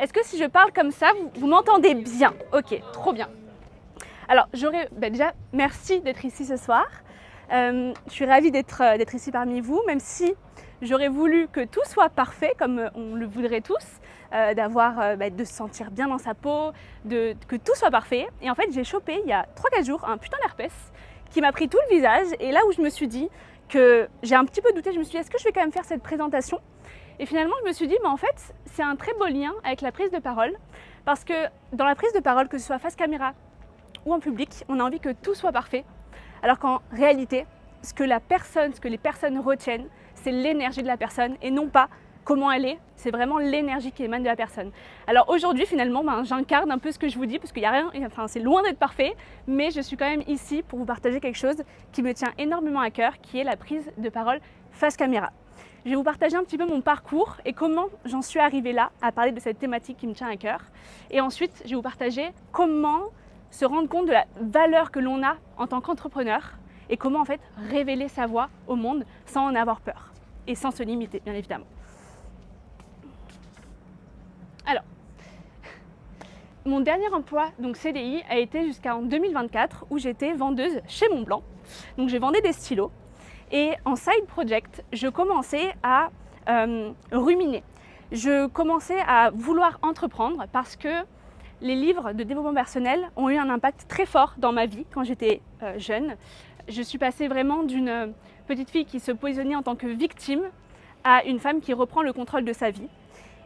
Est-ce que si je parle comme ça, vous m'entendez bien? Ok, trop bien. Alors, déjà, merci d'être ici ce soir. Je suis ravie d'être ici parmi vous, même si j'aurais voulu que tout soit parfait, comme on le voudrait tous, de se sentir bien dans sa peau, que tout soit parfait. Et en fait, j'ai chopé il y a 3-4 jours un putain d'herpès qui m'a pris tout le visage. Et là où je me suis dit que j'ai un petit peu douté, je me suis dit, est-ce que je vais quand même faire cette présentation? Et finalement, je me suis dit, en fait, c'est un très beau lien avec la prise de parole. Parce que dans la prise de parole, que ce soit face caméra ou en public, on a envie que tout soit parfait. Alors qu'en réalité, ce que les personnes retiennent, c'est l'énergie de la personne et non pas comment elle est. C'est vraiment l'énergie qui émane de la personne. Alors aujourd'hui, finalement, j'incarne un peu ce que je vous dis parce qu'il n'y a rien, c'est loin d'être parfait, mais je suis quand même ici pour vous partager quelque chose qui me tient énormément à cœur, qui est la prise de parole face caméra. Je vais vous partager un petit peu mon parcours et comment j'en suis arrivée là à parler de cette thématique qui me tient à cœur. Et ensuite, je vais vous partager comment se rendre compte de la valeur que l'on a en tant qu'entrepreneur et comment en fait révéler sa voix au monde sans en avoir peur et sans se limiter, bien évidemment. Alors, mon dernier emploi, donc CDI, a été jusqu'en 2024 où j'étais vendeuse chez Montblanc. Donc je vendais des stylos et en side project, je commençais à ruminer. Je commençais à vouloir entreprendre parce que les livres de développement personnel ont eu un impact très fort dans ma vie quand j'étais jeune. Je suis passée vraiment d'une petite fille qui se positionnait en tant que victime à une femme qui reprend le contrôle de sa vie.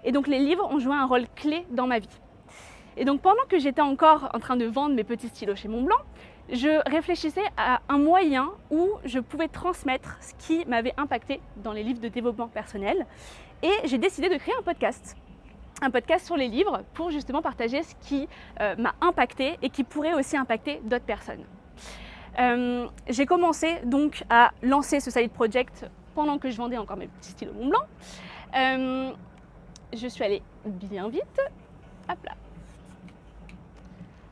Et donc les livres ont joué un rôle clé dans ma vie. Et donc pendant que j'étais encore en train de vendre mes petits stylos chez Montblanc, je réfléchissais à un moyen où je pouvais transmettre ce qui m'avait impacté dans les livres de développement personnel. Et j'ai décidé de créer un podcast sur les livres pour justement partager ce qui m'a impacté et qui pourrait aussi impacter d'autres personnes. J'ai commencé donc à lancer ce side project pendant que je vendais encore mes petits stylos Montblanc. Je suis allée bien vite. Hop là.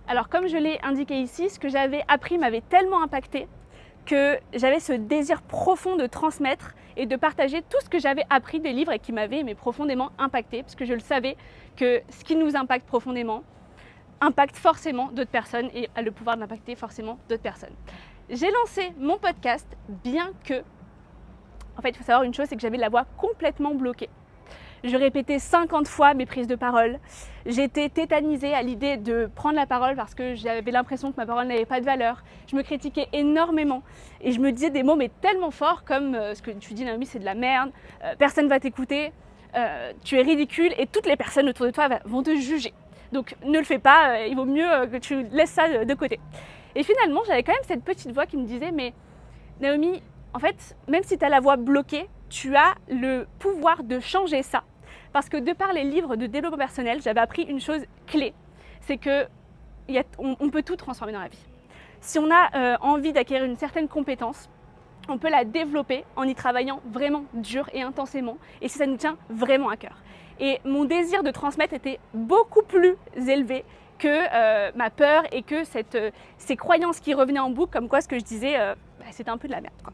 Alors comme je l'ai indiqué ici, ce que j'avais appris m'avait tellement impacté que j'avais ce désir profond de transmettre et de partager tout ce que j'avais appris des livres et qui m'avait profondément impacté, parce que je le savais que ce qui nous impacte profondément impacte forcément d'autres personnes et a le pouvoir d'impacter forcément d'autres personnes. J'ai lancé mon podcast bien que, en fait il faut savoir une chose, c'est que j'avais la voix complètement bloquée. Je répétais 50 fois mes prises de parole. J'étais tétanisée à l'idée de prendre la parole parce que j'avais l'impression que ma parole n'avait pas de valeur. Je me critiquais énormément et je me disais des mots mais tellement forts comme ce que tu dis Naomi, c'est de la merde, personne ne va t'écouter, tu es ridicule et toutes les personnes autour de toi vont te juger. Donc ne le fais pas, il vaut mieux que tu laisses ça de côté. Et finalement, j'avais quand même cette petite voix qui me disait mais Naomi, en fait, même si tu as la voix bloquée, tu as le pouvoir de changer ça. Parce que de par les livres de développement personnel, j'avais appris une chose clé, c'est qu'on peut tout transformer dans la vie. Si on a envie d'acquérir une certaine compétence, on peut la développer en y travaillant vraiment dur et intensément, et si ça nous tient vraiment à cœur. Et mon désir de transmettre était beaucoup plus élevé que ma peur et que ces croyances qui revenaient en boucle, comme quoi ce que je disais, c'était un peu de la merde, quoi.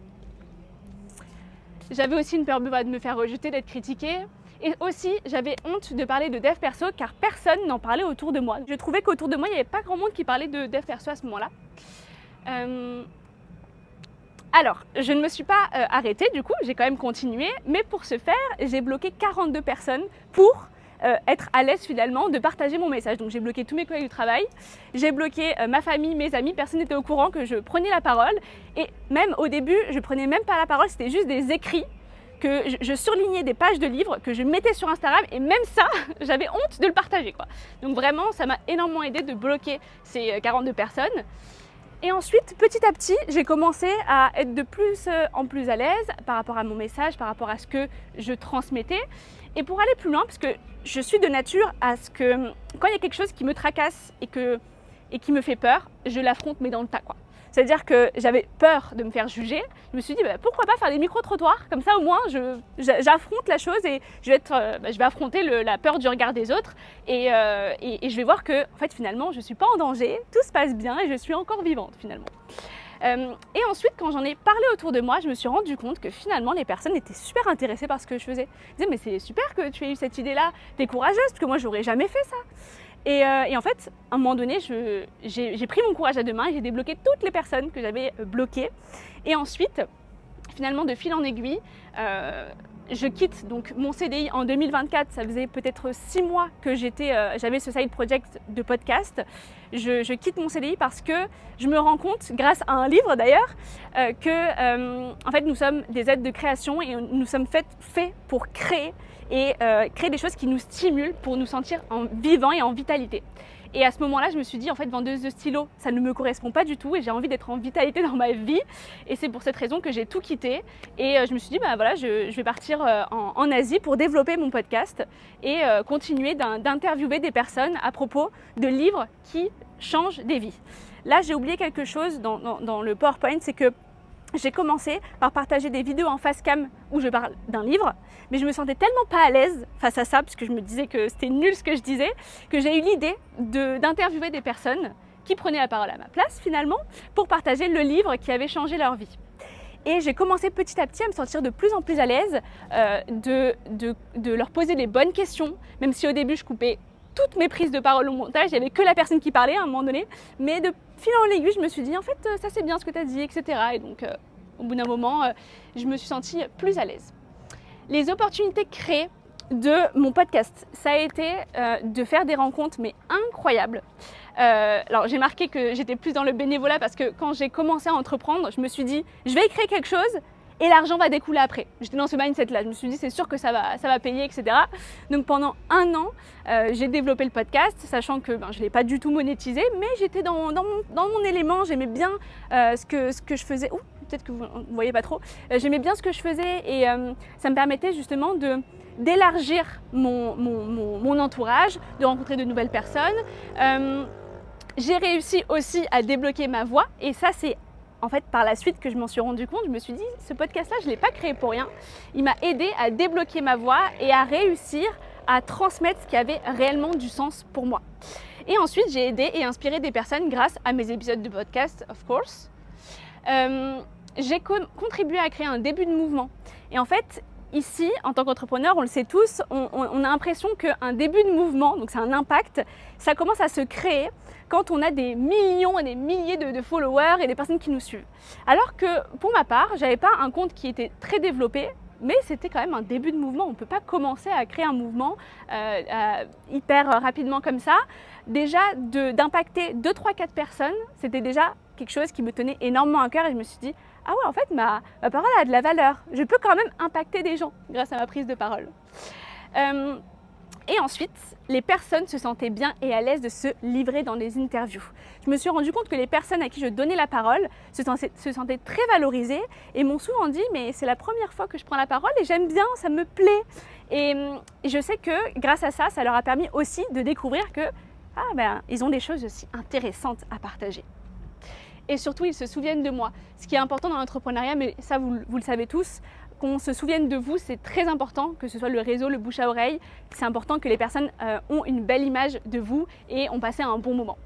J'avais aussi une peur de me faire rejeter, d'être critiquée. Et aussi, j'avais honte de parler de dev perso car personne n'en parlait autour de moi. Je trouvais qu'autour de moi, il n'y avait pas grand monde qui parlait de dev perso à ce moment-là. Alors, je ne me suis pas arrêtée, du coup, j'ai quand même continué. Mais pour ce faire, j'ai bloqué 42 personnes pour être à l'aise finalement de partager mon message. Donc j'ai bloqué tous mes collègues du travail, j'ai bloqué ma famille, mes amis, personne n'était au courant que je prenais la parole. Et même au début, je prenais même pas la parole, c'était juste des écrits que je surlignais des pages de livres que je mettais sur Instagram et même ça, j'avais honte de le partager, quoi. Donc vraiment, ça m'a énormément aidé de bloquer ces 42 personnes. Et ensuite, petit à petit, j'ai commencé à être de plus en plus à l'aise par rapport à mon message, par rapport à ce que je transmettais. Et pour aller plus loin, parce que je suis de nature à ce que quand il y a quelque chose qui me tracasse et qui me fait peur, je l'affronte mais dans le tas, quoi. C'est-à-dire que j'avais peur de me faire juger. Je me suis dit pourquoi pas faire des micro-trottoirs, comme ça au moins j'affronte la chose et je vais affronter la peur du regard des autres et je vais voir que en fait finalement je ne suis pas en danger, tout se passe bien et je suis encore vivante finalement. Et ensuite, quand j'en ai parlé autour de moi, je me suis rendu compte que finalement, les personnes étaient super intéressées par ce que je faisais. Ils disaient, mais c'est super que tu aies eu cette idée-là, t'es courageuse, parce que moi, j'aurais jamais fait ça. Et en fait, à un moment donné, j'ai pris mon courage à deux mains et j'ai débloqué toutes les personnes que j'avais bloquées. Et ensuite, finalement, de fil en aiguille, je quitte donc mon CDI en 2024. Ça faisait peut-être 6 mois que j'avais ce side project de podcast. Je quitte mon CDI parce que je me rends compte, grâce à un livre d'ailleurs, que en fait, nous sommes des êtres de création et nous sommes faits pour créer et créer des choses qui nous stimulent pour nous sentir vivants et en vitalité. Et à ce moment-là, je me suis dit, en fait, vendeuse de stylos, ça ne me correspond pas du tout et j'ai envie d'être en vitalité dans ma vie. Et c'est pour cette raison que j'ai tout quitté. Et je me suis dit, bah voilà, je vais partir en Asie pour développer mon podcast et continuer d'interviewer des personnes à propos de livres qui changent des vies. Là, j'ai oublié quelque chose dans le PowerPoint, c'est que j'ai commencé par partager des vidéos en face cam où je parle d'un livre, mais je me sentais tellement pas à l'aise face à ça, parce que je me disais que c'était nul ce que je disais, que j'ai eu l'idée d'interviewer des personnes qui prenaient la parole à ma place finalement, pour partager le livre qui avait changé leur vie. Et j'ai commencé petit à petit à me sentir de plus en plus à l'aise, de leur poser les bonnes questions, même si au début je coupais toutes mes prises de parole au montage, il n'y avait que la personne qui parlait à un moment donné, mais de fil en aiguille, je me suis dit en fait ça c'est bien ce que tu as dit, etc. Et donc au bout d'un moment, je me suis sentie plus à l'aise. Les opportunités créées de mon podcast, ça a été de faire des rencontres mais incroyables. Alors j'ai marqué que j'étais plus dans le bénévolat parce que quand j'ai commencé à entreprendre, je me suis dit je vais créer quelque chose et l'argent va découler après. J'étais dans ce mindset-là, je me suis dit c'est sûr que ça va payer, etc. Donc pendant 1 an, j'ai développé le podcast, sachant que je ne l'ai pas du tout monétisé, mais j'étais dans mon élément, j'aimais bien ce que je faisais. Ouh, peut-être que vous ne voyez pas trop. J'aimais bien ce que je faisais et ça me permettait justement d'élargir mon entourage, de rencontrer de nouvelles personnes. J'ai réussi aussi à débloquer ma voix et ça c'est en fait, par la suite que je m'en suis rendu compte, je me suis dit, ce podcast-là, je ne l'ai pas créé pour rien. Il m'a aidé à débloquer ma voix et à réussir à transmettre ce qui avait réellement du sens pour moi. Et ensuite, j'ai aidé et inspiré des personnes grâce à mes épisodes de podcast, of course. J'ai contribué à créer un début de mouvement. Et en fait, ici, en tant qu'entrepreneur, on le sait tous, on a l'impression qu'un début de mouvement, donc c'est un impact, ça commence à se créer quand on a des millions et des milliers de followers et des personnes qui nous suivent. Alors que pour ma part, je n'avais pas un compte qui était très développé, mais c'était quand même un début de mouvement. On ne peut pas commencer à créer un mouvement hyper rapidement comme ça. Déjà, d'impacter 2, 3, 4 personnes, c'était déjà quelque chose qui me tenait énormément à cœur et je me suis dit, ah ouais, en fait, ma parole a de la valeur. Je peux quand même impacter des gens grâce à ma prise de parole. Et ensuite, les personnes se sentaient bien et à l'aise de se livrer dans des interviews. Je me suis rendu compte que les personnes à qui je donnais la parole se sentaient très valorisées et m'ont souvent dit « mais c'est la première fois que je prends la parole et j'aime bien, ça me plaît ». Et je sais que grâce à ça, ça leur a permis aussi de découvrir que ils ont des choses aussi intéressantes à partager. Et surtout, ils se souviennent de moi. Ce qui est important dans l'entrepreneuriat, mais ça vous le savez tous, qu'on se souvienne de vous, c'est très important, que ce soit le réseau, le bouche à oreille. C'est important que les personnes ont une belle image de vous et ont passé un bon moment.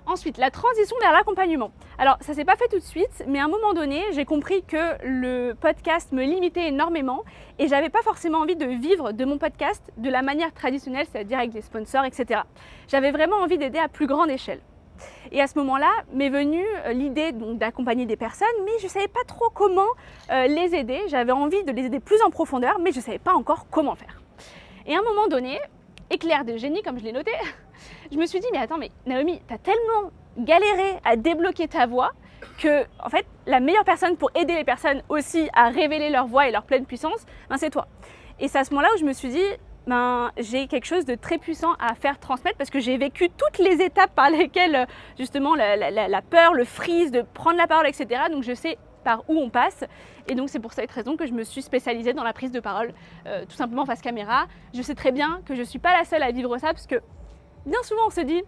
Ensuite, la transition vers l'accompagnement. Alors, ça ne s'est pas fait tout de suite, mais à un moment donné, j'ai compris que le podcast me limitait énormément et je n'avais pas forcément envie de vivre de mon podcast de la manière traditionnelle, c'est-à-dire avec des sponsors, etc. J'avais vraiment envie d'aider à plus grande échelle. Et à ce moment-là, m'est venue l'idée d'accompagner des personnes, mais je ne savais pas trop comment les aider. J'avais envie de les aider plus en profondeur, mais je ne savais pas encore comment faire. Et à un moment donné, éclair de génie, comme je l'ai noté, je me suis dit, mais attends, mais Naomi, tu as tellement galéré à débloquer ta voix que, en fait, la meilleure personne pour aider les personnes aussi à révéler leur voix et leur pleine puissance, c'est toi. Et c'est à ce moment-là où je me suis dit, j'ai quelque chose de très puissant à faire transmettre parce que j'ai vécu toutes les étapes par lesquelles justement la peur, le freeze de prendre la parole, etc. Donc je sais par où on passe et donc c'est pour cette raison que je me suis spécialisée dans la prise de parole, tout simplement face caméra. Je sais très bien que je ne suis pas la seule à vivre ça parce que bien souvent on se dit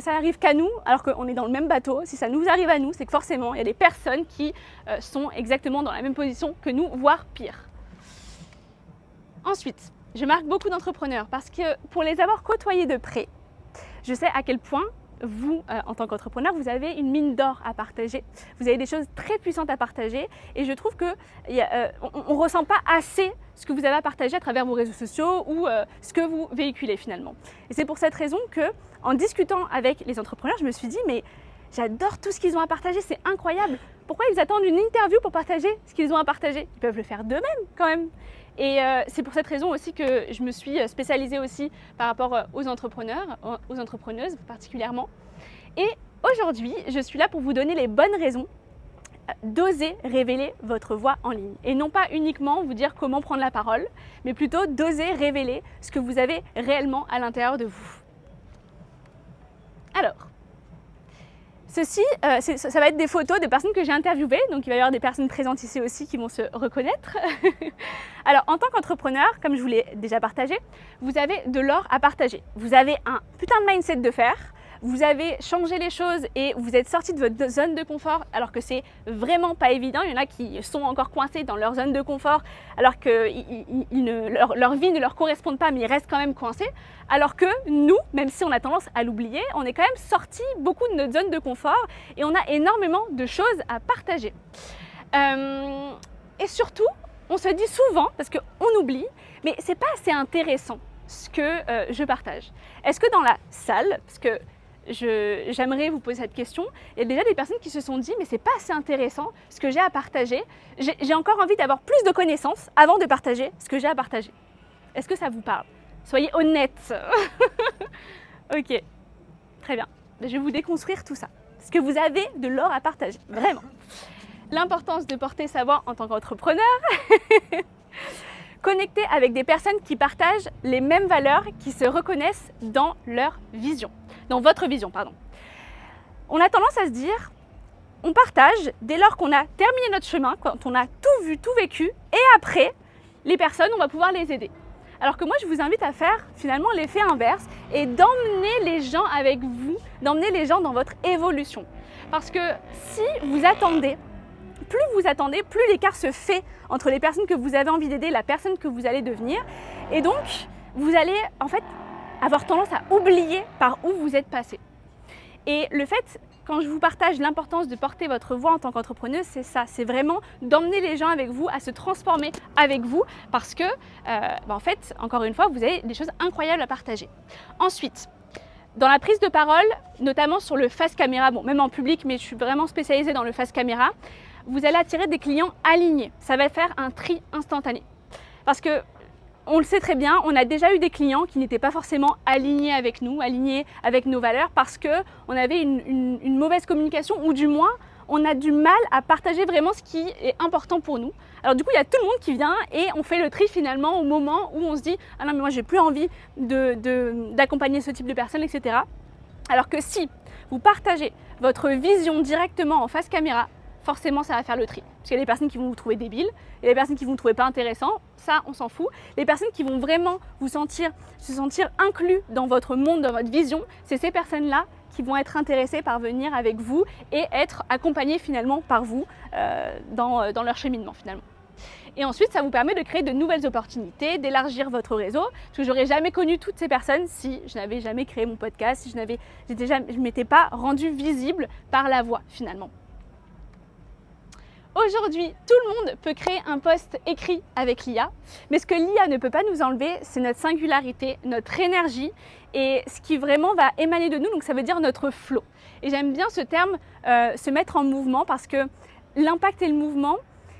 ça n'arrive qu'à nous alors qu'on est dans le même bateau. Si ça nous arrive à nous, c'est que forcément il y a des personnes qui sont exactement dans la même position que nous, voire pire. Ensuite, je marque beaucoup d'entrepreneurs parce que pour les avoir côtoyés de près, je sais à quel point vous, en tant qu'entrepreneur, vous avez une mine d'or à partager. Vous avez des choses très puissantes à partager et je trouve qu'on ne ressent pas assez ce que vous avez à partager à travers vos réseaux sociaux ou ce que vous véhiculez finalement. Et c'est pour cette raison que, en discutant avec les entrepreneurs, je me suis dit mais j'adore tout ce qu'ils ont à partager, c'est incroyable. Pourquoi ils attendent une interview pour partager ce qu'ils ont à partager? Ils peuvent le faire d'eux-mêmes quand même. Et c'est pour cette raison aussi que je me suis spécialisée aussi par rapport aux entrepreneurs, aux entrepreneuses particulièrement. Et aujourd'hui, je suis là pour vous donner les bonnes raisons d'oser révéler votre voix en ligne. Et non pas uniquement vous dire comment prendre la parole, mais plutôt d'oser révéler ce que vous avez réellement à l'intérieur de vous. Alors, ceci, ça va être des photos de personnes que j'ai interviewées, donc il va y avoir des personnes présentes ici aussi qui vont se reconnaître. Alors en tant qu'entrepreneur, comme je vous l'ai déjà partagé, vous avez de l'or à partager. Vous avez un putain de mindset de fer, vous avez changé les choses et vous êtes sorti de votre zone de confort alors que c'est vraiment pas évident. Il y en a qui sont encore coincés dans leur zone de confort alors que leur vie ne leur correspond pas, mais ils restent quand même coincés. Alors que nous, même si on a tendance à l'oublier, on est quand même sorti beaucoup de notre zone de confort et on a énormément de choses à partager. Et surtout, on se dit souvent, parce qu'on oublie, mais c'est pas assez intéressant ce que je partage. Est-ce que dans la salle, parce que j'aimerais vous poser cette question, il y a déjà des personnes qui se sont dit mais c'est pas assez intéressant ce que j'ai à partager, j'ai encore envie d'avoir plus de connaissances avant de partager ce que j'ai à partager. Est-ce que ça vous parle? Soyez honnête. Ok, très bien. Je vais vous déconstruire tout ça. Parce que vous avez de l'or à partager, vraiment. L'importance de porter sa voix en tant qu'entrepreneur. Connecter avec des personnes qui partagent les mêmes valeurs, qui se reconnaissent dans leur vision. Dans votre vision, pardon. On a tendance à se dire, on partage dès lors qu'on a terminé notre chemin, quand on a tout vu, tout vécu, et après, les personnes, on va pouvoir les aider. Alors que moi, je vous invite à faire finalement l'effet inverse et d'emmener les gens avec vous, d'emmener les gens dans votre évolution. Parce que si vous attendez, plus l'écart se fait entre les personnes que vous avez envie d'aider et la personne que vous allez devenir. Et donc, vous allez en fait avoir tendance à oublier par où vous êtes passé. Et le fait, quand je vous partage l'importance de porter votre voix en tant qu'entrepreneuse, c'est ça, c'est vraiment d'emmener les gens avec vous, à se transformer avec vous, parce que, en fait, encore une fois, vous avez des choses incroyables à partager. Ensuite, dans la prise de parole, notamment sur le face caméra, bon, même en public, mais je suis vraiment spécialisée dans le face caméra, vous allez attirer des clients alignés. Ça va faire un tri instantané. Parce que, on le sait très bien, on a déjà eu des clients qui n'étaient pas forcément alignés avec nous, alignés avec nos valeurs, parce qu'on avait une mauvaise communication, ou du moins, on a du mal à partager vraiment ce qui est important pour nous. Alors du coup, il y a tout le monde qui vient et on fait le tri finalement au moment où on se dit « Ah non, mais moi, j'ai plus envie d'accompagner ce type de personnes, etc. » Alors que si vous partagez votre vision directement en face caméra, forcément ça va faire le tri. Parce qu'il y a des personnes qui vont vous trouver débiles, il y a des personnes qui vont vous trouver pas intéressant, ça on s'en fout. Les personnes qui vont vraiment se sentir inclus dans votre monde, dans votre vision, c'est ces personnes-là qui vont être intéressées par venir avec vous et être accompagnées finalement par vous dans leur cheminement finalement. Et ensuite, ça vous permet de créer de nouvelles opportunités, d'élargir votre réseau. Parce que j'aurais jamais connu toutes ces personnes si je n'avais jamais créé mon podcast, si je ne m'étais pas rendue visible par la voix finalement. Aujourd'hui, tout le monde peut créer un post écrit avec l'IA, mais ce que l'IA ne peut pas nous enlever, c'est notre singularité, notre énergie et ce qui vraiment va émaner de nous, donc ça veut dire notre flow. Et j'aime bien ce terme, se mettre en mouvement, parce que l'impact et le mouvement,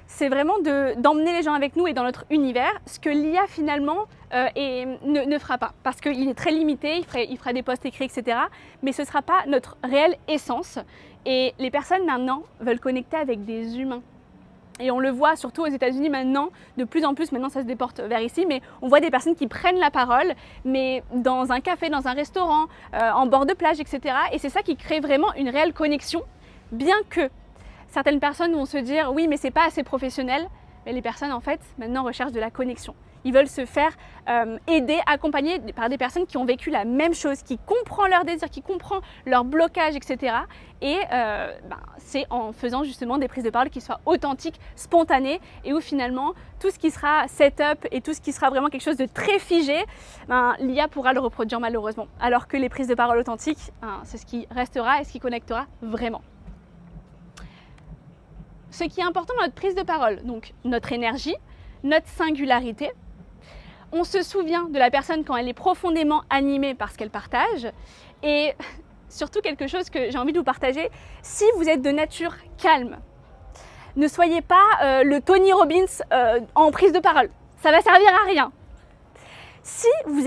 c'est vraiment d'emmener les gens avec nous et dans notre univers, ce que l'IA finalement ne fera pas, parce qu'il est très limité, il fera des posts écrits, etc. Mais ce ne sera pas notre réelle essence. Et les personnes maintenant veulent connecter avec des humains. Et on le voit surtout aux États-Unis maintenant, de plus en plus, maintenant ça se déporte vers ici, mais on voit des personnes qui prennent la parole, mais dans un café, dans un restaurant, en bord de plage, etc. Et c'est ça qui crée vraiment une réelle connexion, bien que certaines personnes vont se dire « oui, mais c'est pas assez professionnel », mais les personnes en fait maintenant recherchent de la connexion. Ils veulent se faire aider, accompagner par des personnes qui ont vécu la même chose, qui comprennent leurs désirs, qui comprennent leurs blocages, etc. Et c'est en faisant justement des prises de parole qui soient authentiques, spontanées, et où finalement tout ce qui sera setup et tout ce qui sera vraiment quelque chose de très figé, l'IA pourra le reproduire malheureusement. Alors que les prises de parole authentiques, c'est ce qui restera et ce qui connectera vraiment. Ce qui est important dans notre prise de parole, donc notre énergie, notre singularité. On se souvient de la personne quand elle est profondément animée par ce qu'elle partage. Et surtout quelque chose que j'ai envie de vous partager, si vous êtes de nature calme, ne soyez pas le Tony Robbins en prise de parole. Ça va servir à rien. Si vous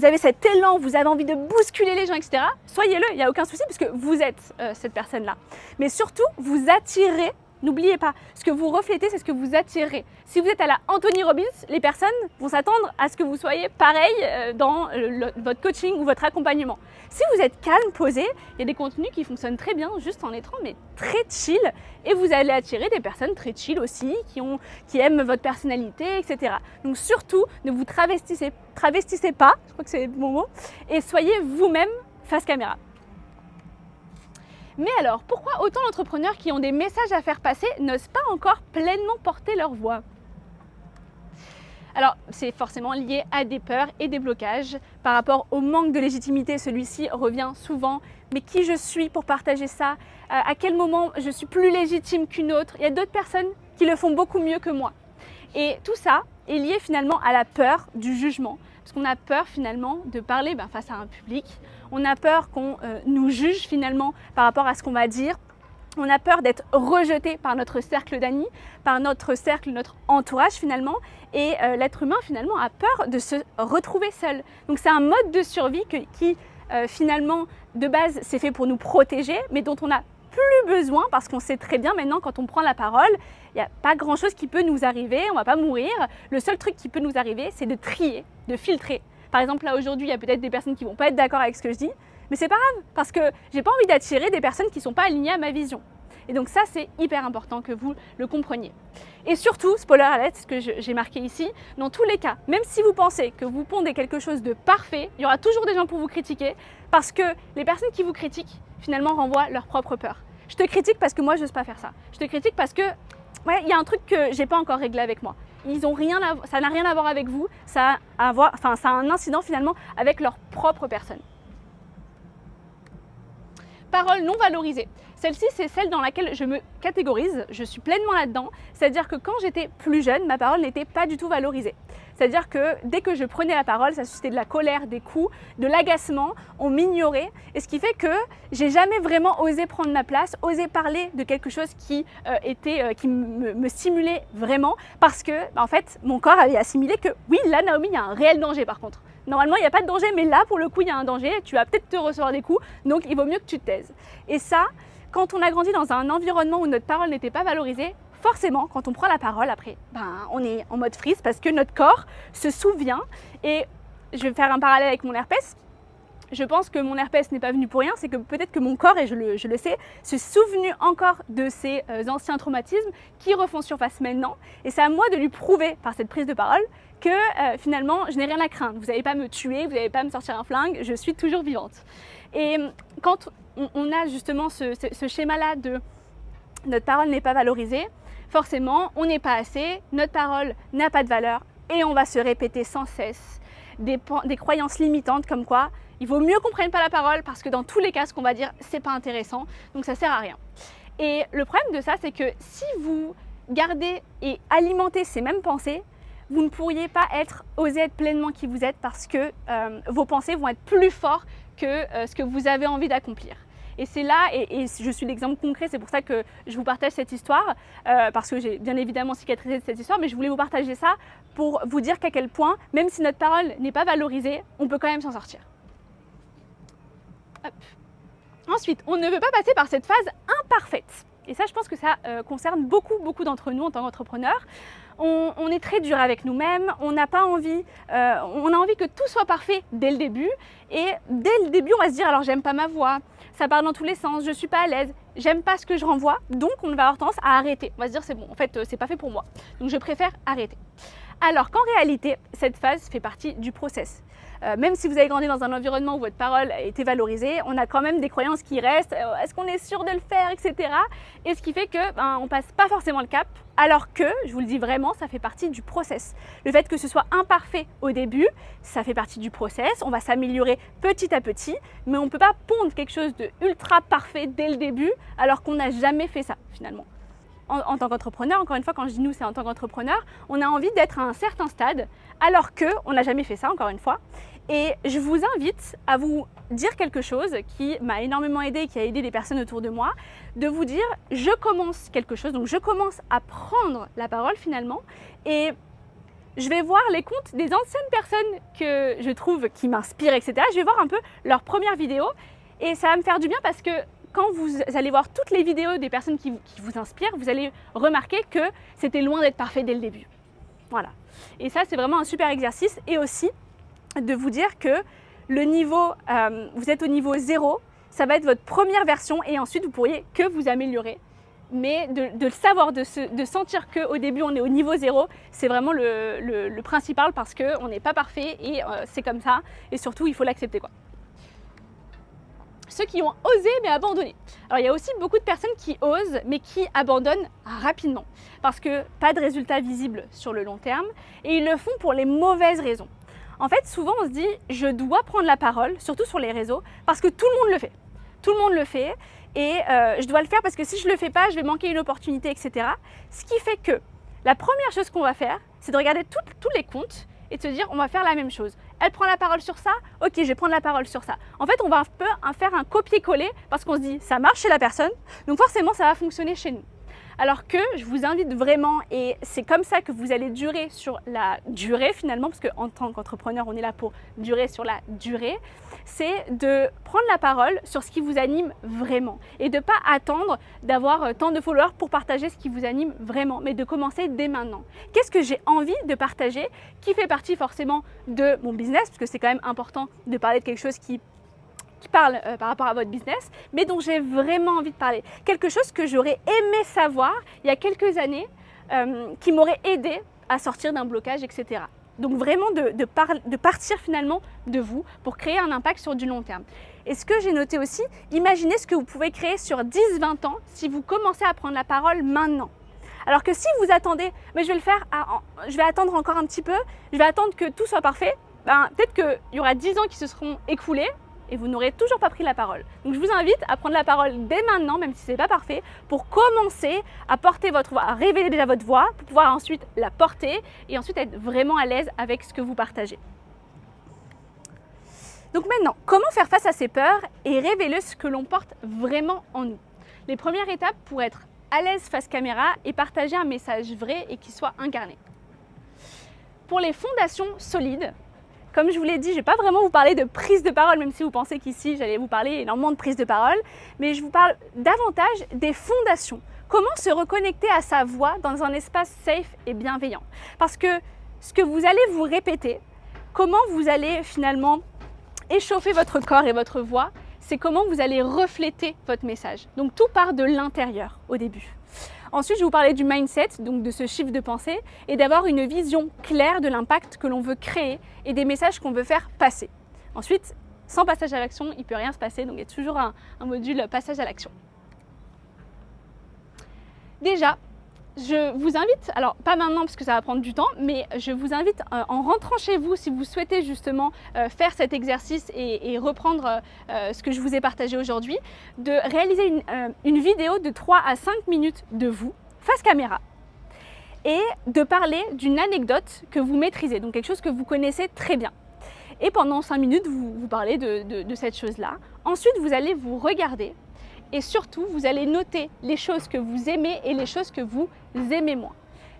avez cet élan, vous avez envie de bousculer les gens, etc., soyez-le, il n'y a aucun souci puisque vous êtes cette personne-là. Mais surtout, vous attirez. N'oubliez pas, ce que vous reflétez, c'est ce que vous attirez. Si vous êtes à la Anthony Robbins, les personnes vont s'attendre à ce que vous soyez pareil dans votre coaching ou votre accompagnement. Si vous êtes calme, posé, il y a des contenus qui fonctionnent très bien juste en étant mais très chill, et vous allez attirer des personnes très chill aussi, qui aiment votre personnalité, etc. Donc surtout, ne vous travestissez pas, je crois que c'est le bon mot, et soyez vous-même face caméra. Mais alors, pourquoi autant d'entrepreneurs qui ont des messages à faire passer n'osent pas encore pleinement porter leur voix? Alors, c'est forcément lié à des peurs et des blocages. Par rapport au manque de légitimité, celui-ci revient souvent. Mais qui je suis pour partager ça? À quel moment je suis plus légitime qu'une autre? Il y a d'autres personnes qui le font beaucoup mieux que moi. Et tout ça est lié finalement à la peur du jugement. Parce qu'on a peur finalement de parler face à un public. On a peur qu'on nous juge finalement par rapport à ce qu'on va dire. On a peur d'être rejeté par notre cercle d'amis, par notre cercle, notre entourage finalement. Et l'être humain finalement a peur de se retrouver seul. Donc c'est un mode de survie qui finalement de base c'est fait pour nous protéger, mais dont on n'a plus besoin parce qu'on sait très bien maintenant quand on prend la parole, il n'y a pas grand chose qui peut nous arriver, on ne va pas mourir. Le seul truc qui peut nous arriver, c'est de trier, de filtrer. Par exemple, là aujourd'hui, il y a peut-être des personnes qui ne vont pas être d'accord avec ce que je dis, mais c'est pas grave, parce que j'ai pas envie d'attirer des personnes qui ne sont pas alignées à ma vision. Et donc ça, c'est hyper important que vous le compreniez. Et surtout, spoiler alert, ce que j'ai marqué ici, dans tous les cas, même si vous pensez que vous pondez quelque chose de parfait, il y aura toujours des gens pour vous critiquer, parce que les personnes qui vous critiquent, finalement, renvoient leur propre peur. Je te critique parce que moi, je n'ose pas faire ça. Je te critique parce que, il y a un truc que j'ai pas encore réglé avec moi. Ça n'a rien à voir avec vous, ça a un incident finalement avec leur propre personne. Parole non valorisée. Celle-ci, c'est celle dans laquelle je me catégorise, je suis pleinement là-dedans. C'est-à-dire que quand j'étais plus jeune, ma parole n'était pas du tout valorisée. C'est-à-dire que dès que je prenais la parole, ça suscitait de la colère, des coups, de l'agacement, on m'ignorait. Et ce qui fait que j'ai jamais vraiment osé prendre ma place, osé parler de quelque chose qui me stimulait vraiment. Parce que, en fait, mon corps avait assimilé que oui, là, Naomi, il y a un réel danger par contre. Normalement, il n'y a pas de danger, mais là, pour le coup, il y a un danger. Tu vas peut-être te recevoir des coups, donc il vaut mieux que tu te taises. Et ça, quand on a grandi dans un environnement où notre parole n'était pas valorisée, forcément, quand on prend la parole, après, on est en mode freeze parce que notre corps se souvient. Et je vais faire un parallèle avec mon herpès. Je pense que mon herpès n'est pas venu pour rien, c'est que peut-être que mon corps, et je le sais, se souvenu encore de ces anciens traumatismes qui refont surface maintenant. Et c'est à moi de lui prouver par cette prise de parole que finalement, je n'ai rien à craindre. Vous n'allez pas me tuer, vous n'allez pas me sortir un flingue, je suis toujours vivante. Et quand on a justement ce schéma-là de notre parole n'est pas valorisée, forcément, on n'est pas assez, notre parole n'a pas de valeur et on va se répéter sans cesse des croyances limitantes comme quoi il vaut mieux qu'on ne prenne pas la parole parce que dans tous les cas, ce qu'on va dire, c'est pas intéressant, donc ça sert à rien. Et le problème de ça, c'est que si vous gardez et alimentez ces mêmes pensées, vous ne pourriez pas oser être pleinement qui vous êtes parce que vos pensées vont être plus fortes que ce que vous avez envie d'accomplir. Et c'est là, et je suis l'exemple concret, c'est pour ça que je vous partage cette histoire, parce que j'ai bien évidemment cicatrisé de cette histoire, mais je voulais vous partager ça pour vous dire qu'à quel point, même si notre parole n'est pas valorisée, on peut quand même s'en sortir. Hop. Ensuite, on ne veut pas passer par cette phase imparfaite. Et ça, je pense que ça concerne beaucoup d'entre nous en tant qu'entrepreneurs. On est très dur avec nous-mêmes, on n'a pas envie, on a envie que tout soit parfait dès le début. Et dès le début, on va se dire, alors j'aime pas ma voix, ça part dans tous les sens, je suis pas à l'aise, j'aime pas ce que je renvoie, donc on va avoir tendance à arrêter. On va se dire, c'est bon, en fait, c'est pas fait pour moi, donc je préfère arrêter. Alors qu'en réalité, cette phase fait partie du process. Même si vous avez grandi dans un environnement où votre parole a été valorisée, on a quand même des croyances qui restent, est-ce qu'on est sûr de le faire, etc. Et ce qui fait que on passe pas forcément le cap, alors que, je vous le dis vraiment, ça fait partie du process. Le fait que ce soit imparfait au début, ça fait partie du process, on va s'améliorer petit à petit, mais on ne peut pas pondre quelque chose de ultra parfait dès le début, alors qu'on n'a jamais fait ça finalement. En tant qu'entrepreneur, encore une fois, quand je dis nous, c'est en tant qu'entrepreneur, on a envie d'être à un certain stade, alors qu'on n'a jamais fait ça, encore une fois. Et je vous invite à vous dire quelque chose qui m'a énormément aidé, qui a aidé des personnes autour de moi, de vous dire, je commence quelque chose, donc je commence à prendre la parole finalement, et je vais voir les comptes des anciennes personnes que je trouve qui m'inspirent, etc. Je vais voir un peu leurs premières vidéos, et ça va me faire du bien parce que quand vous allez voir toutes les vidéos des personnes qui vous inspirent, vous allez remarquer que c'était loin d'être parfait dès le début. Voilà. Et ça, c'est vraiment un super exercice. Et aussi, de vous dire que le niveau, vous êtes au niveau 0, ça va être votre première version et ensuite, vous pourriez que vous améliorer. Mais de le savoir, de sentir qu'au début, on est au niveau 0, c'est vraiment le principal parce qu'on n'est pas parfait et c'est comme ça. Et surtout, il faut l'accepter, quoi. Ceux qui ont osé mais abandonné. Alors il y a aussi beaucoup de personnes qui osent mais qui abandonnent rapidement parce que pas de résultats visibles sur le long terme et ils le font pour les mauvaises raisons. En fait, souvent on se dit je dois prendre la parole, surtout sur les réseaux, parce que tout le monde le fait. Tout le monde le fait et je dois le faire parce que si je ne le fais pas, je vais manquer une opportunité, etc. Ce qui fait que la première chose qu'on va faire, c'est de regarder tous les comptes et de se dire on va faire la même chose. Elle prend la parole sur ça, ok, je vais prendre la parole sur ça. En fait, on va un peu faire un copier-coller parce qu'on se dit ça marche chez la personne, donc forcément ça va fonctionner chez nous. Alors que je vous invite vraiment, et c'est comme ça que vous allez durer sur la durée finalement, parce qu'en tant qu'entrepreneur, on est là pour durer sur la durée, c'est de prendre la parole sur ce qui vous anime vraiment et de ne pas attendre d'avoir tant de followers pour partager ce qui vous anime vraiment, mais de commencer dès maintenant. Qu'est-ce que j'ai envie de partager qui fait partie forcément de mon business, parce que c'est quand même important de parler de quelque chose qui parle par rapport à votre business, mais dont j'ai vraiment envie de parler. Quelque chose que j'aurais aimé savoir il y a quelques années, qui m'aurait aidé à sortir d'un blocage, etc. Donc vraiment de partir finalement de vous pour créer un impact sur du long terme. Et ce que j'ai noté aussi, imaginez ce que vous pouvez créer sur 10-20 ans si vous commencez à prendre la parole maintenant. Alors que si vous attendez, mais je vais le faire, je vais attendre encore un petit peu, je vais attendre que tout soit parfait, peut-être qu'il y aura 10 ans qui se seront écoulés, et vous n'aurez toujours pas pris la parole. Donc je vous invite à prendre la parole dès maintenant, même si ce n'est pas parfait, pour commencer à porter votre voix, à révéler déjà votre voix, pour pouvoir ensuite la porter et ensuite être vraiment à l'aise avec ce que vous partagez. Donc maintenant, comment faire face à ces peurs et révéler ce que l'on porte vraiment en nous? Les premières étapes pour être à l'aise face caméra et partager un message vrai et qui soit incarné. Pour les fondations solides, comme je vous l'ai dit, je ne vais pas vraiment vous parler de prise de parole, même si vous pensez qu'ici, j'allais vous parler énormément de prise de parole, mais je vous parle davantage des fondations. Comment se reconnecter à sa voix dans un espace safe et bienveillant? Parce que ce que vous allez vous répéter, comment vous allez finalement échauffer votre corps et votre voix, c'est comment vous allez refléter votre message. Donc tout part de l'intérieur au début. Ensuite, je vais vous parler du mindset, donc de ce chiffre de pensée, et d'avoir une vision claire de l'impact que l'on veut créer et des messages qu'on veut faire passer. Ensuite, sans passage à l'action, il ne peut rien se passer, donc il y a toujours un module passage à l'action. Déjà, je vous invite, alors pas maintenant parce que ça va prendre du temps, mais je vous invite en rentrant chez vous, si vous souhaitez justement faire cet exercice et reprendre ce que je vous ai partagé aujourd'hui, de réaliser une vidéo de 3 à 5 minutes de vous, face caméra, et de parler d'une anecdote que vous maîtrisez, donc quelque chose que vous connaissez très bien. Et pendant 5 minutes, vous parlez de cette chose-là. Ensuite, vous allez vous regarder. Et surtout, vous allez noter les choses que vous aimez et les choses que vous aimez moins.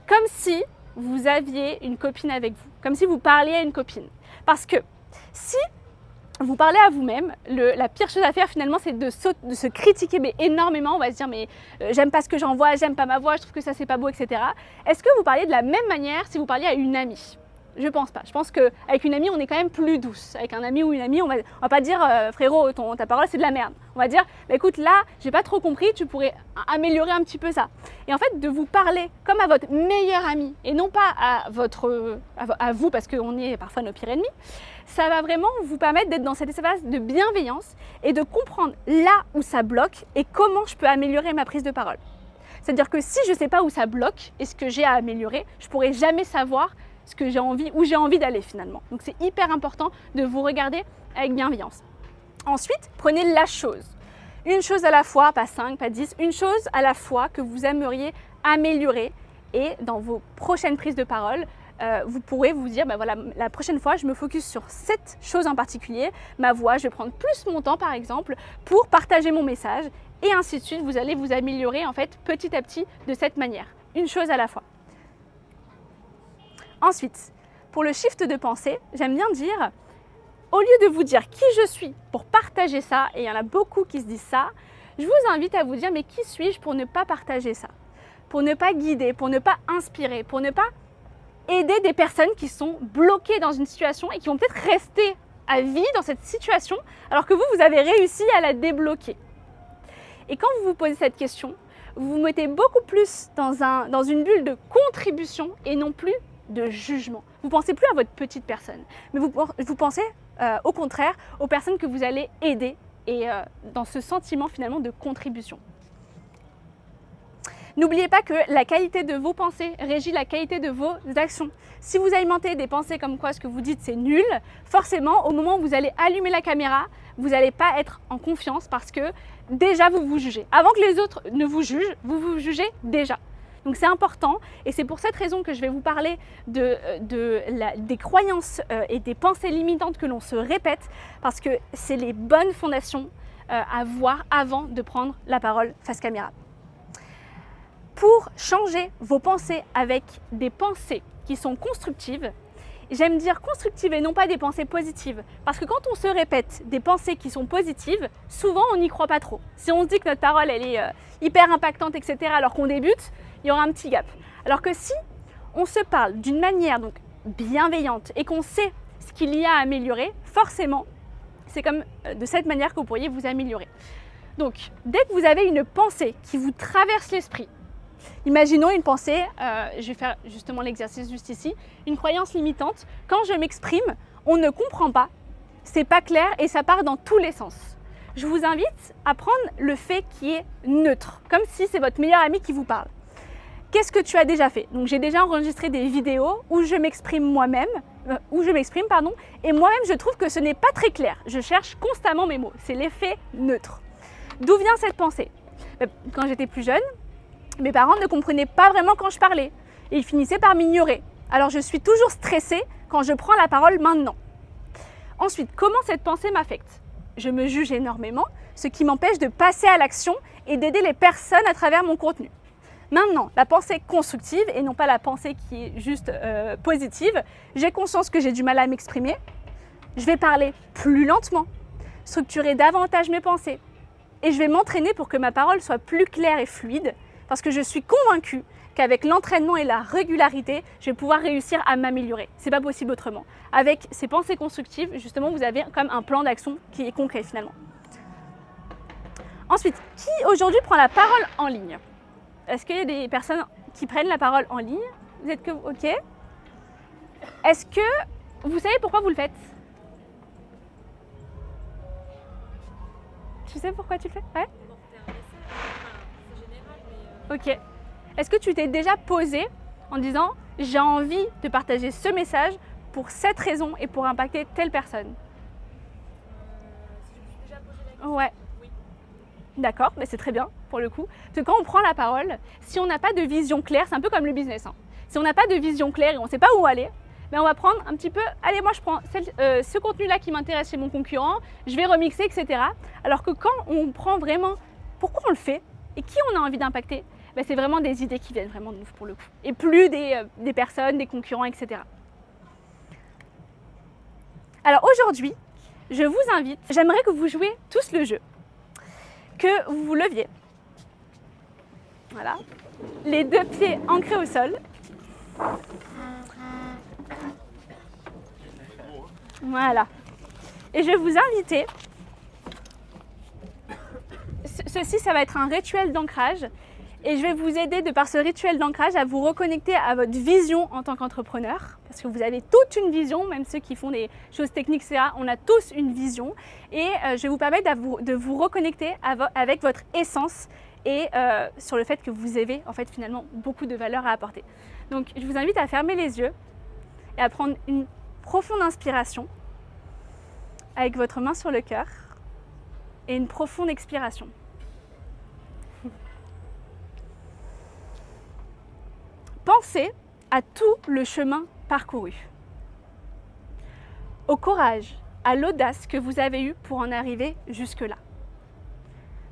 Comme si vous aviez une copine avec vous, comme si vous parliez à une copine. Parce que si vous parlez à vous-même, la pire chose à faire finalement, c'est de se critiquer mais énormément. On va se dire mais j'aime pas ce que j'envoie, j'aime pas ma voix, je trouve que ça c'est pas beau, etc. Est-ce que vous parliez de la même manière si vous parliez à une amie? Je pense pas. Je pense qu'avec une amie, on est quand même plus douce. Avec un ami ou une amie, on va pas dire frérot, ta parole c'est de la merde. On va dire bah, écoute, là, j'ai pas trop compris, tu pourrais améliorer un petit peu ça. Et en fait, de vous parler comme à votre meilleur ami et non pas à vous parce qu'on est parfois nos pires ennemis, ça va vraiment vous permettre d'être dans cet espace de bienveillance et de comprendre là où ça bloque et comment je peux améliorer ma prise de parole. C'est-à-dire que si je ne sais pas où ça bloque et ce que j'ai à améliorer, je ne pourrai jamais savoir ce que j'ai envie, où j'ai envie d'aller finalement. Donc c'est hyper important de vous regarder avec bienveillance. Ensuite, prenez la chose. Une chose à la fois, pas 5, pas 10, une chose à la fois que vous aimeriez améliorer et dans vos prochaines prises de parole, vous pourrez vous dire, ben voilà, la prochaine fois, je me focus sur cette chose en particulier, ma voix, je vais prendre plus mon temps par exemple pour partager mon message et ainsi de suite. Vous allez vous améliorer en fait petit à petit de cette manière, une chose à la fois. Ensuite, pour le shift de pensée, j'aime bien dire, au lieu de vous dire qui je suis pour partager ça, et il y en a beaucoup qui se disent ça, je vous invite à vous dire, mais qui suis-je pour ne pas partager ça? Pour ne pas guider, pour ne pas inspirer, pour ne pas aider des personnes qui sont bloquées dans une situation et qui vont peut-être rester à vie dans cette situation alors que vous avez réussi à la débloquer. Et quand vous vous posez cette question, vous vous mettez beaucoup plus dans une bulle de contribution et non plus de jugement. Vous ne pensez plus à votre petite personne, mais vous pensez au contraire aux personnes que vous allez aider et dans ce sentiment finalement de contribution. N'oubliez pas que la qualité de vos pensées régit la qualité de vos actions. Si vous alimentez des pensées comme quoi ce que vous dites c'est nul, forcément au moment où vous allez allumer la caméra, vous n'allez pas être en confiance parce que déjà vous vous jugez. Avant que les autres ne vous jugent, vous vous jugez déjà. Donc c'est important et c'est pour cette raison que je vais vous parler des croyances et des pensées limitantes que l'on se répète parce que c'est les bonnes fondations à voir avant de prendre la parole face caméra. Pour changer vos pensées avec des pensées qui sont constructives, j'aime dire constructives et non pas des pensées positives. Parce que quand on se répète des pensées qui sont positives, souvent on n'y croit pas trop. Si on se dit que notre parole elle est hyper impactante, etc. alors qu'on débute, il y aura un petit gap. Alors que si on se parle d'une manière donc bienveillante et qu'on sait ce qu'il y a à améliorer, forcément, c'est comme de cette manière que vous pourriez vous améliorer. Donc, dès que vous avez une pensée qui vous traverse l'esprit, imaginons une pensée, je vais faire justement l'exercice juste ici, une croyance limitante. Quand je m'exprime, on ne comprend pas, c'est pas clair et ça part dans tous les sens. Je vous invite à prendre le fait qui est neutre, comme si c'est votre meilleur ami qui vous parle. Qu'est-ce que tu as déjà fait? Donc j'ai déjà enregistré des vidéos où je m'exprime moi-même, et moi-même je trouve que ce n'est pas très clair. Je cherche constamment mes mots, c'est l'effet neutre. D'où vient cette pensée? Quand j'étais plus jeune, mes parents ne comprenaient pas vraiment quand je parlais et ils finissaient par m'ignorer. Alors je suis toujours stressée quand je prends la parole maintenant. Ensuite, comment cette pensée m'affecte? Je me juge énormément, ce qui m'empêche de passer à l'action et d'aider les personnes à travers mon contenu. Maintenant, la pensée constructive et non pas la pensée qui est juste positive, j'ai conscience que j'ai du mal à m'exprimer. Je vais parler plus lentement, structurer davantage mes pensées et je vais m'entraîner pour que ma parole soit plus claire et fluide. Parce que je suis convaincue qu'avec l'entraînement et la régularité, je vais pouvoir réussir à m'améliorer. C'est pas possible autrement. Avec ces pensées constructives, justement, vous avez comme un plan d'action qui est concret finalement. Ensuite, qui aujourd'hui prend la parole en ligne? Est-ce qu'il y a des personnes qui prennent la parole en ligne? Vous êtes que OK? Est-ce que vous savez pourquoi vous le faites? Tu sais pourquoi tu le fais? Ouais. Ok. Est-ce que tu t'es déjà posé en disant j'ai envie de partager ce message pour cette raison et pour impacter telle personne? Si je me suis déjà posé la question. Ouais. Oui. D'accord, mais c'est très bien pour le coup. Parce que quand on prend la parole, si on n'a pas de vision claire, c'est un peu comme le business. Si on n'a pas de vision claire et on ne sait pas où aller, ben on va prendre un petit peu, allez moi je prends ce contenu-là qui m'intéresse chez mon concurrent, je vais remixer, etc. Alors que quand on prend vraiment pourquoi on le fait et qui on a envie d'impacter, ben c'est vraiment des idées qui viennent vraiment de nous pour le coup. Et plus des personnes, des concurrents, etc. Alors aujourd'hui, je vous invite, j'aimerais que vous jouiez tous le jeu. Que vous vous leviez. Voilà. Les deux pieds ancrés au sol. Voilà. Et je vais vous inviter, ceci ça va être un rituel d'ancrage et je vais vous aider de par ce rituel d'ancrage à vous reconnecter à votre vision en tant qu'entrepreneur parce que vous avez toute une vision, même ceux qui font des choses techniques, etc. On a tous une vision et je vais vous permettre de vous reconnecter avec votre essence et sur le fait que vous avez en fait finalement beaucoup de valeur à apporter. Donc je vous invite à fermer les yeux et à prendre une profonde inspiration avec votre main sur le cœur et une profonde expiration. Pensez à tout le chemin parcouru, au courage, à l'audace que vous avez eue pour en arriver jusque-là.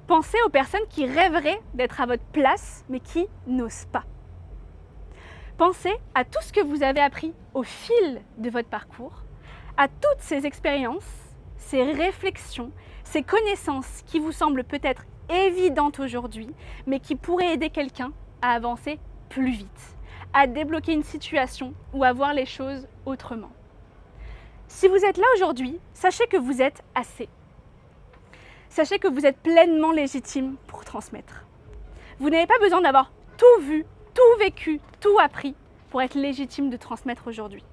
Pensez aux personnes qui rêveraient d'être à votre place mais qui n'osent pas. Pensez à tout ce que vous avez appris au fil de votre parcours, à toutes ces expériences, ces réflexions, ces connaissances qui vous semblent peut-être évidentes aujourd'hui, mais qui pourraient aider quelqu'un à avancer plus vite, à débloquer une situation ou à voir les choses autrement. Si vous êtes là aujourd'hui, sachez que vous êtes assez. Sachez que vous êtes pleinement légitime pour transmettre. Vous n'avez pas besoin d'avoir tout vu, tout vécu, tout appris pour être légitime de transmettre aujourd'hui.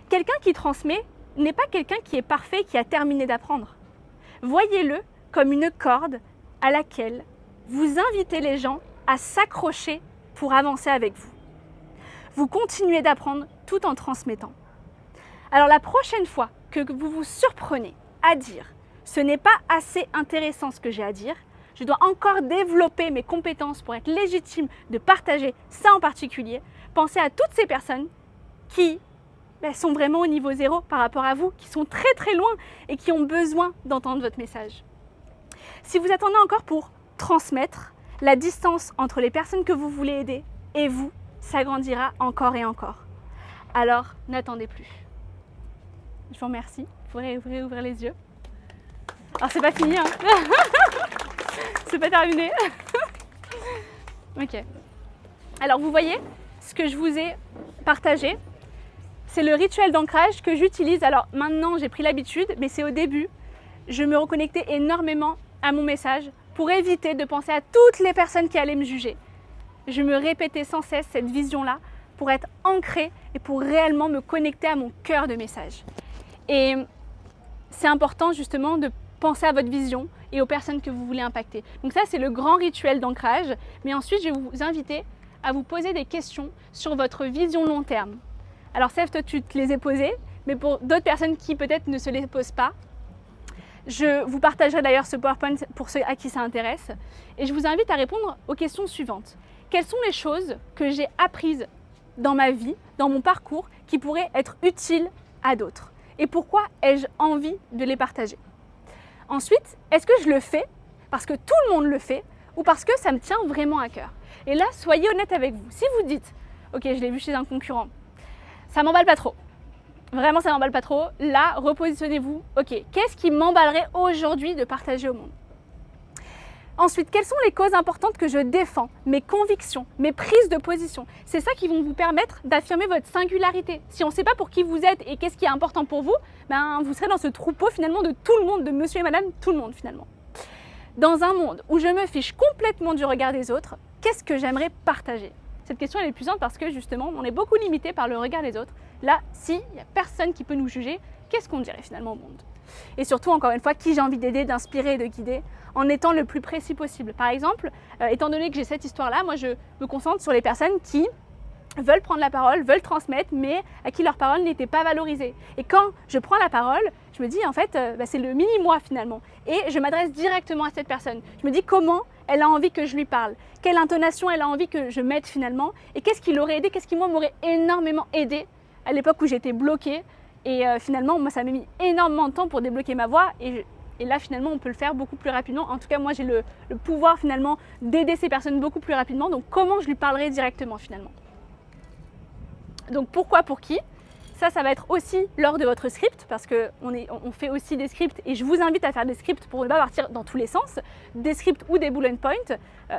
Quelqu'un qui transmet n'est pas quelqu'un qui est parfait, qui a terminé d'apprendre. Voyez-le comme une corde à laquelle vous invitez les gens à s'accrocher pour avancer avec vous. Vous continuez d'apprendre tout en transmettant. Alors la prochaine fois que vous vous surprenez à dire « ce n'est pas assez intéressant ce que j'ai à dire », je dois encore développer mes compétences pour être légitime de partager ça en particulier, pensez à toutes ces personnes qui sont vraiment au niveau zéro par rapport à vous, qui sont très très loin et qui ont besoin d'entendre votre message. Si vous attendez encore pour transmettre, la distance entre les personnes que vous voulez aider et vous s'agrandira encore et encore. Alors, n'attendez plus. Je vous remercie. Vous pourrez ouvrir les yeux. Alors, c'est pas fini, hein. C'est pas terminé. Ok. Alors, vous voyez, ce que je vous ai partagé, c'est le rituel d'ancrage que j'utilise. Alors, maintenant, j'ai pris l'habitude, mais c'est au début. Je me reconnectais énormément à mon message pour éviter de penser à toutes les personnes qui allaient me juger. Je me répétais sans cesse cette vision-là pour être ancrée et pour réellement me connecter à mon cœur de message. Et c'est important justement de penser à votre vision et aux personnes que vous voulez impacter. Donc ça, c'est le grand rituel d'ancrage. Mais ensuite, je vais vous inviter à vous poser des questions sur votre vision long terme. Alors Sèvres, toi, tu te les ai posées, mais pour d'autres personnes qui peut-être ne se les posent pas, je vous partagerai d'ailleurs ce PowerPoint pour ceux à qui ça intéresse. Et je vous invite à répondre aux questions suivantes. Quelles sont les choses que j'ai apprises dans ma vie, dans mon parcours, qui pourraient être utiles à d'autres? Et pourquoi ai-je envie de les partager? Ensuite, est-ce que je le fais parce que tout le monde le fait ou parce que ça me tient vraiment à cœur? Et là, soyez honnête avec vous. Si vous dites, ok, je l'ai vu chez un concurrent, ça m'emballe pas trop. Vraiment, ça m'emballe pas trop. Là, repositionnez-vous. Ok, qu'est-ce qui m'emballerait aujourd'hui de partager au monde? Ensuite, quelles sont les causes importantes que je défends? Mes convictions, mes prises de position. C'est ça qui vont vous permettre d'affirmer votre singularité. Si on ne sait pas pour qui vous êtes et qu'est-ce qui est important pour vous, ben, vous serez dans ce troupeau finalement de tout le monde, de monsieur et madame, tout le monde finalement. Dans un monde où je me fiche complètement du regard des autres, qu'est-ce que j'aimerais partager? Cette question elle est puissante parce que justement, on est beaucoup limité par le regard des autres. Là, s'il n'y a personne qui peut nous juger, qu'est-ce qu'on dirait finalement au monde? Et surtout, encore une fois, qui j'ai envie d'aider, d'inspirer et de guider en étant le plus précis possible. Par exemple, étant donné que j'ai cette histoire-là, moi je me concentre sur les personnes qui veulent prendre la parole, veulent transmettre, mais à qui leur parole n'était pas valorisée. Et quand je prends la parole, je me dis en fait, c'est le mini-moi finalement. Et je m'adresse directement à cette personne. Je me dis comment elle a envie que je lui parle, quelle intonation elle a envie que je mette finalement, et qu'est-ce qui l'aurait aidé, qu'est-ce qui moi m'aurait énormément aidé à l'époque où j'étais bloquée. Et finalement, moi ça m'a mis énormément de temps pour débloquer ma voix. Et là, finalement, on peut le faire beaucoup plus rapidement. En tout cas, moi, j'ai le pouvoir, finalement, d'aider ces personnes beaucoup plus rapidement. Donc, comment je lui parlerai directement, finalement? Donc, pourquoi, pour qui? Ça va être aussi lors de votre script, parce qu'on fait aussi des scripts. Et je vous invite à faire des scripts pour ne pas partir dans tous les sens. Des scripts ou des bullet points,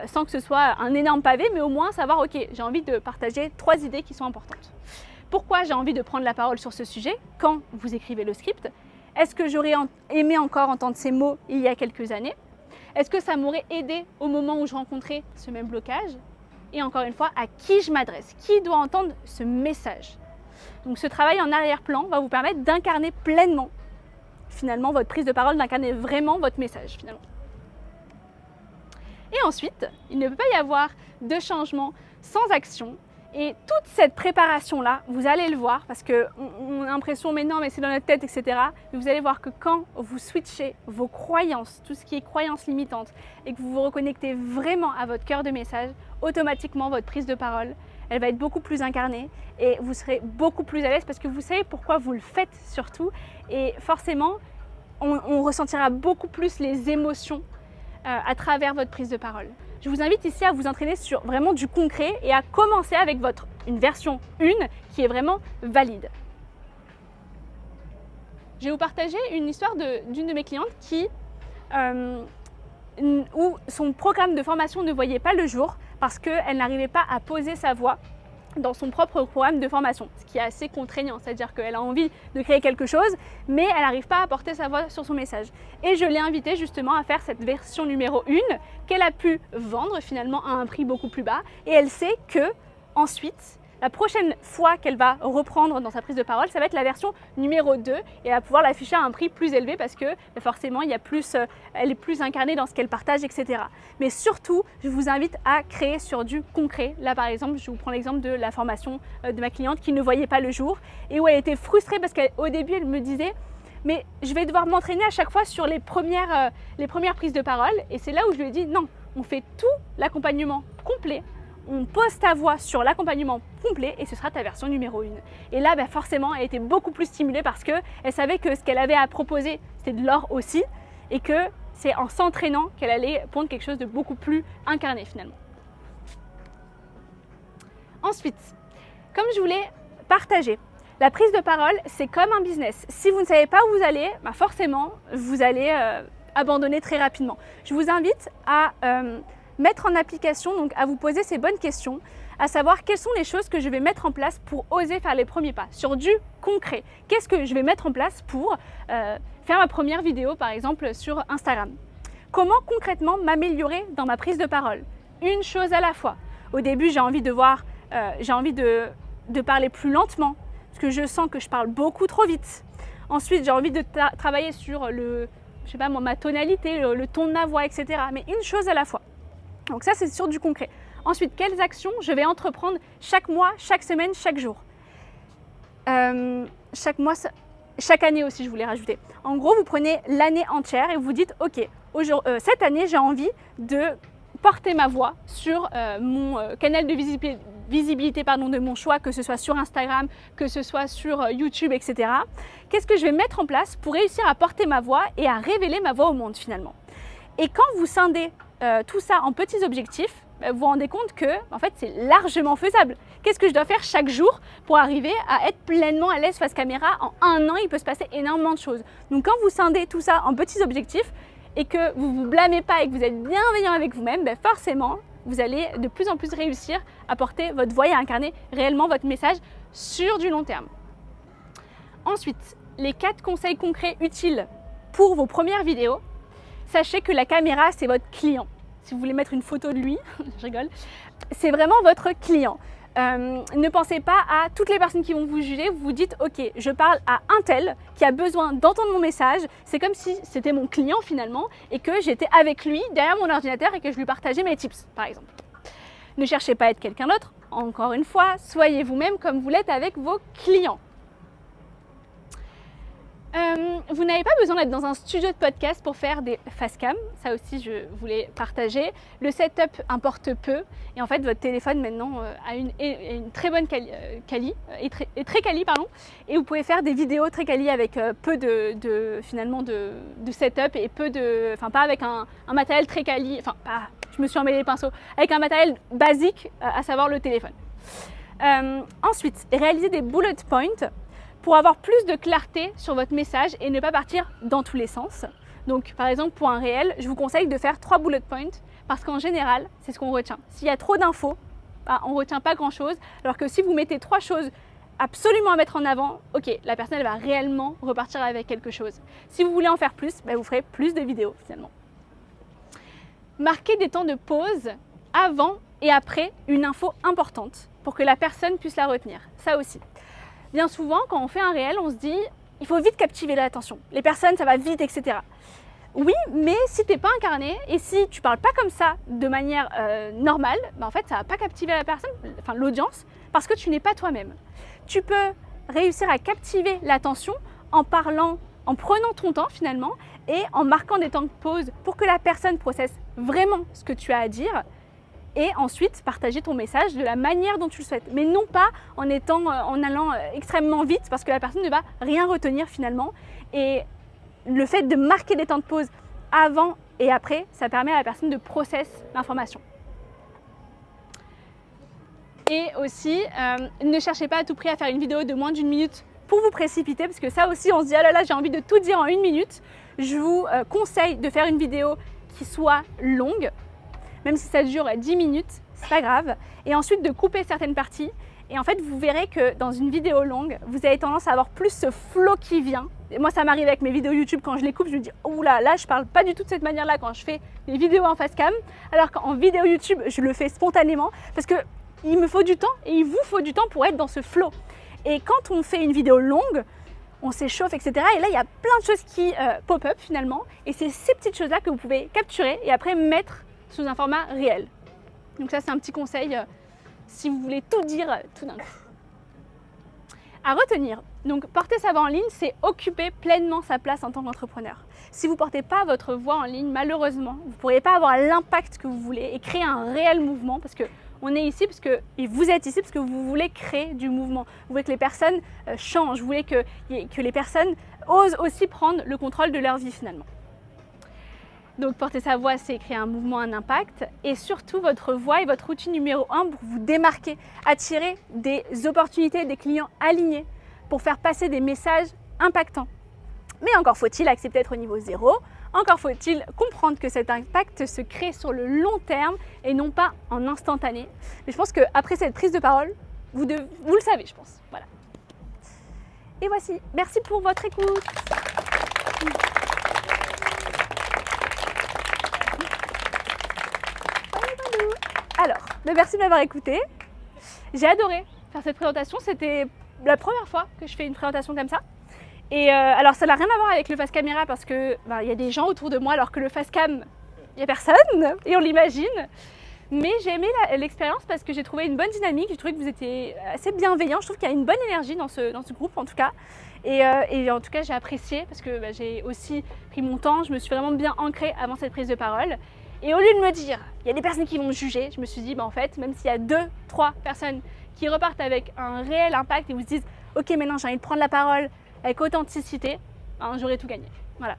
sans que ce soit un énorme pavé, mais au moins savoir, OK, j'ai envie de partager 3 idées qui sont importantes. Pourquoi j'ai envie de prendre la parole sur ce sujet quand vous écrivez le script? Est-ce que j'aurais aimé encore entendre ces mots il y a quelques années? Est-ce que ça m'aurait aidé au moment où je rencontrais ce même blocage? Et encore une fois, à qui je m'adresse? Qui doit entendre ce message? Donc ce travail en arrière-plan va vous permettre d'incarner pleinement finalement votre prise de parole, d'incarner vraiment votre message finalement. Et ensuite, il ne peut pas y avoir de changement sans action. Et toute cette préparation-là, vous allez le voir, parce qu'on a l'impression, mais non, mais c'est dans notre tête, etc. Mais vous allez voir que quand vous switchez vos croyances, tout ce qui est croyances limitantes, et que vous vous reconnectez vraiment à votre cœur de message, automatiquement, votre prise de parole, elle va être beaucoup plus incarnée et vous serez beaucoup plus à l'aise parce que vous savez pourquoi vous le faites surtout. Et forcément, on ressentira beaucoup plus les émotions à travers votre prise de parole. Je vous invite ici à vous entraîner sur vraiment du concret et à commencer avec une version 1 qui est vraiment valide. Je vais vous partager une histoire d'une de mes clientes où son programme de formation ne voyait pas le jour parce qu'elle n'arrivait pas à poser sa voix dans son propre programme de formation, ce qui est assez contraignant, c'est-à-dire qu'elle a envie de créer quelque chose, mais elle n'arrive pas à porter sa voix sur son message. Et je l'ai invitée justement à faire cette version numéro 1 qu'elle a pu vendre finalement à un prix beaucoup plus bas, et elle sait que ensuite, la prochaine fois qu'elle va reprendre dans sa prise de parole, ça va être la version numéro 2 et elle va pouvoir l'afficher à un prix plus élevé parce que forcément elle est plus incarnée dans ce qu'elle partage, etc. Mais surtout, je vous invite à créer sur du concret. Là par exemple, je vous prends l'exemple de la formation de ma cliente qui ne voyait pas le jour et où elle était frustrée parce qu'au début elle me disait mais je vais devoir m'entraîner à chaque fois sur les premières prises de parole, et c'est là où je lui ai dit non, on fait tout l'accompagnement complet. On pose ta voix sur l'accompagnement complet et ce sera ta version numéro 1. Et là, forcément, elle était beaucoup plus stimulée parce qu'elle savait que ce qu'elle avait à proposer, c'était de l'or aussi et que c'est en s'entraînant qu'elle allait pondre quelque chose de beaucoup plus incarné finalement. Ensuite, comme je voulais partager, la prise de parole, c'est comme un business. Si vous ne savez pas où vous allez, forcément, vous allez abandonner très rapidement. Je vous invite à mettre en application, donc à vous poser ces bonnes questions, à savoir quelles sont les choses que je vais mettre en place pour oser faire les premiers pas, sur du concret. Qu'est-ce que je vais mettre en place pour faire ma première vidéo, par exemple, sur Instagram? Comment concrètement m'améliorer dans ma prise de parole? Une chose à la fois. Au début, j'ai envie de parler plus lentement, parce que je sens que je parle beaucoup trop vite. Ensuite, j'ai envie de travailler sur ma tonalité, le ton de ma voix, etc. Mais une chose à la fois. Donc ça, c'est sur du concret. Ensuite, quelles actions je vais entreprendre chaque mois, chaque semaine, chaque jour? Chaque mois, chaque année aussi, je voulais rajouter. En gros, vous prenez l'année entière et vous dites, ok, cette année, j'ai envie de porter ma voix sur mon canal de visibilité de mon choix, que ce soit sur Instagram, que ce soit sur YouTube, etc. Qu'est-ce que je vais mettre en place pour réussir à porter ma voix et à révéler ma voix au monde finalement? Et quand vous scindez tout ça en petits objectifs, vous vous rendez compte que en fait, c'est largement faisable. Qu'est-ce que je dois faire chaque jour pour arriver à être pleinement à l'aise face caméra? En un an, il peut se passer énormément de choses. Donc quand vous scindez tout ça en petits objectifs et que vous ne vous blâmez pas et que vous êtes bienveillant avec vous-même, forcément, vous allez de plus en plus réussir à porter votre voix et à incarner réellement votre message sur du long terme. Ensuite, les 4 conseils concrets utiles pour vos premières vidéos. Sachez que la caméra, c'est votre client. Si vous voulez mettre une photo de lui, je rigole, c'est vraiment votre client. Ne pensez pas à toutes les personnes qui vont vous juger. Vous vous dites, ok, je parle à un tel qui a besoin d'entendre mon message. C'est comme si c'était mon client finalement et que j'étais avec lui derrière mon ordinateur et que je lui partageais mes tips, par exemple. Ne cherchez pas à être quelqu'un d'autre. Encore une fois, soyez vous-même comme vous l'êtes avec vos clients. Vous n'avez pas besoin d'être dans un studio de podcast pour faire des facecam, ça aussi je voulais partager. Le setup importe peu et en fait votre téléphone maintenant a une très bonne très quali, et vous pouvez faire des vidéos très quali avec peu de setup et pas avec un matériel très quali, je me suis emmêlé les pinceaux, avec un matériel basique, à savoir le téléphone. Ensuite, réaliser des bullet points pour avoir plus de clarté sur votre message et ne pas partir dans tous les sens. Donc par exemple pour un réel, je vous conseille de faire 3 bullet points parce qu'en général, c'est ce qu'on retient. S'il y a trop d'infos, on ne retient pas grand chose, alors que si vous mettez 3 choses absolument à mettre en avant, ok, la personne elle va réellement repartir avec quelque chose. Si vous voulez en faire plus, vous ferez plus de vidéos finalement. Marquez des temps de pause avant et après une info importante pour que la personne puisse la retenir. Ça aussi. Bien souvent, quand on fait un réel, on se dit il faut vite captiver l'attention. Les personnes, ça va vite, etc. Oui, mais si tu n'es pas incarné et si tu ne parles pas comme ça de manière normale, en fait, ça ne va pas captiver la personne, enfin l'audience, parce que tu n'es pas toi-même. Tu peux réussir à captiver l'attention en parlant, en prenant ton temps finalement et en marquant des temps de pause pour que la personne processe vraiment ce que tu as à dire et ensuite partager ton message de la manière dont tu le souhaites. Mais non pas en allant extrêmement vite parce que la personne ne va rien retenir finalement. Et le fait de marquer des temps de pause avant et après, ça permet à la personne de processer l'information. Et aussi, ne cherchez pas à tout prix à faire une vidéo de moins d'1 minute pour vous précipiter, parce que ça aussi, on se dit « Ah là là, j'ai envie de tout dire en 1 minute ». Je vous conseille de faire une vidéo qui soit longue, même si ça dure 10 minutes, c'est pas grave. Et ensuite, de couper certaines parties. Et en fait, vous verrez que dans une vidéo longue, vous avez tendance à avoir plus ce flow qui vient. Et moi, ça m'arrive avec mes vidéos YouTube, quand je les coupe, je me dis « Oh là, je parle pas du tout de cette manière-là quand je fais des vidéos en face cam ». Alors qu'en vidéo YouTube, je le fais spontanément, parce que il me faut du temps et il vous faut du temps pour être dans ce flow. Et quand on fait une vidéo longue, on s'échauffe, etc. Et là, il y a plein de choses qui pop-up finalement. Et c'est ces petites choses-là que vous pouvez capturer et après mettre sous un format réel. Donc ça, c'est un petit conseil si vous voulez tout dire tout d'un coup. À retenir, donc porter sa voix en ligne, c'est occuper pleinement sa place en tant qu'entrepreneur. Si vous ne portez pas votre voix en ligne, malheureusement, vous ne pourrez pas avoir l'impact que vous voulez et créer un réel mouvement parce que on est ici parce que, et vous êtes ici parce que vous voulez créer du mouvement. Vous voulez que les personnes changent, vous voulez que les personnes osent aussi prendre le contrôle de leur vie finalement. Donc porter sa voix, c'est créer un mouvement, un impact. Et surtout, votre voix est votre outil numéro 1 pour vous démarquer, attirer des opportunités, des clients alignés pour faire passer des messages impactants. Mais encore faut-il accepter d'être au niveau 0. Encore faut-il comprendre que cet impact se crée sur le long terme et non pas en instantané. Mais je pense qu'après cette prise de parole, vous le savez, je pense. Voilà. Et voici. Merci pour votre écoute. Alors, merci de m'avoir écouté. J'ai adoré faire cette présentation. C'était la première fois que je fais une présentation comme ça. Et alors ça n'a rien à voir avec le face caméra parce que y a des gens autour de moi alors que le face cam, il n'y a personne et on l'imagine. Mais j'ai aimé l'expérience parce que j'ai trouvé une bonne dynamique, j'ai trouvé que vous étiez assez bienveillants. Je trouve qu'il y a une bonne énergie dans ce groupe en tout cas. Et en tout cas j'ai apprécié parce que j'ai aussi pris mon temps, je me suis vraiment bien ancrée avant cette prise de parole. Et au lieu de me dire, il y a des personnes qui vont me juger, je me suis dit en fait, même s'il y a 2-3 personnes qui repartent avec un réel impact et vous se disent ok maintenant j'ai envie de prendre la parole avec authenticité, j'aurais tout gagné. Voilà.